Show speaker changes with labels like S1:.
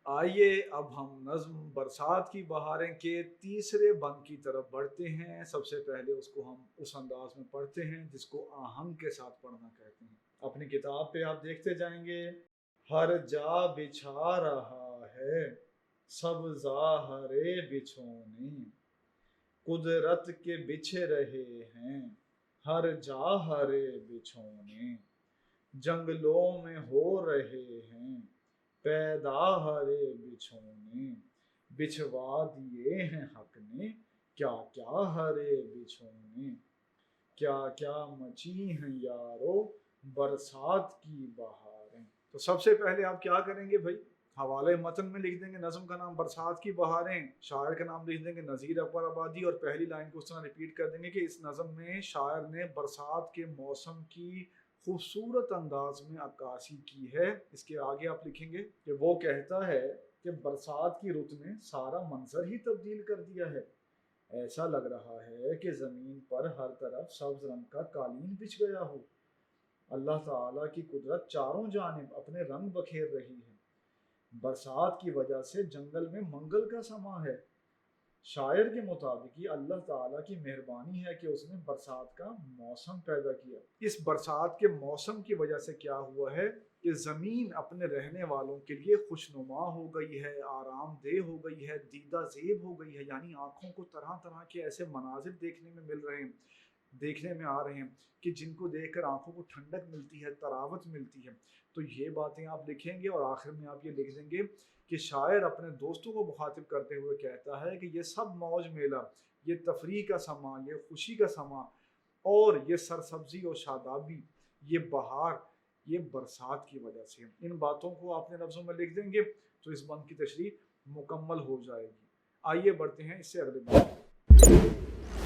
S1: आइए अब हम नज़्म बरसात की बहारें के तीसरे बंद की तरफ बढ़ते हैं। सबसे पहले उसको हम उस अंदाज में पढ़ते हैं जिसको आहंग के साथ पढ़ना कहते हैं। अपनी किताब पे आप देखते जाएंगे। हर जा बिछा रहा है सब ज़ाहरे बिछोने, कुदरत के बिछ रहे हैं हर जा हरे बिछोने, जंगलों में हो रहे हैं पैदा हरे बिछोने, बिछवा दिए हैं हक ने क्या क्या हरे बिछोने, क्या क्या मची हैं यारो बरसात की बहारें। तो सबसे पहले आप क्या करेंगे भाई, हवाले मतन में लिख देंगे नज़म का नाम बरसात की बहारें, शायर का नाम लिख देंगे नज़ीर अकबर आबादी, और पहली लाइन को उस तरह रिपीट कर देंगे कि इस नज़म में शायर ने बरसात के मौसम की खूबसूरत अंदाज में अक्कासी की है। इसके आगे आप लिखेंगे कि वो कहता है कि बरसात की रुत ने सारा मंजर ही तब्दील कर दिया है, ऐसा लग रहा है कि ज़मीन पर हर तरफ सब्ज रंग का कालीन बिछ गया हो। अल्लाह ताला की कुदरत चारों जानिब अपने रंग बखेर रही है। बरसात की वजह से जंगल में मंगल का समा है। शायर के मुताबिक ये अल्लाह ताला की मेहरबानी है कि उसने बरसात का मौसम पैदा किया। इस बरसात के मौसम की वजह से क्या हुआ है कि ज़मीन अपने रहने वालों के लिए खुशनुमा हो गई है, आरामदेह हो गई है, दीदा ज़ेब हो गई है, यानी आँखों को तरह तरह के ऐसे मनाजिर देखने में मिल रहे हैं, देखने में आ रहे हैं कि जिनको देखकर आंखों को ठंडक मिलती है, तरावत मिलती है। तो ये बातें आप लिखेंगे और आखिर में आप ये लिख देंगे कि शायर अपने दोस्तों को मुखातिब करते हुए कहता है कि ये सब मौज मेला, ये तफरीह का समा, ये खुशी का समा और ये सरसब्जी और शादाबी, ये बहार, ये बरसात की वजह से। इन बातों को आपने लफ्ज़ों में लिख देंगे तो इस बंद की तशरीह मुकम्मल हो जाएगी। आइए बढ़ते हैं इससे अगले बंद।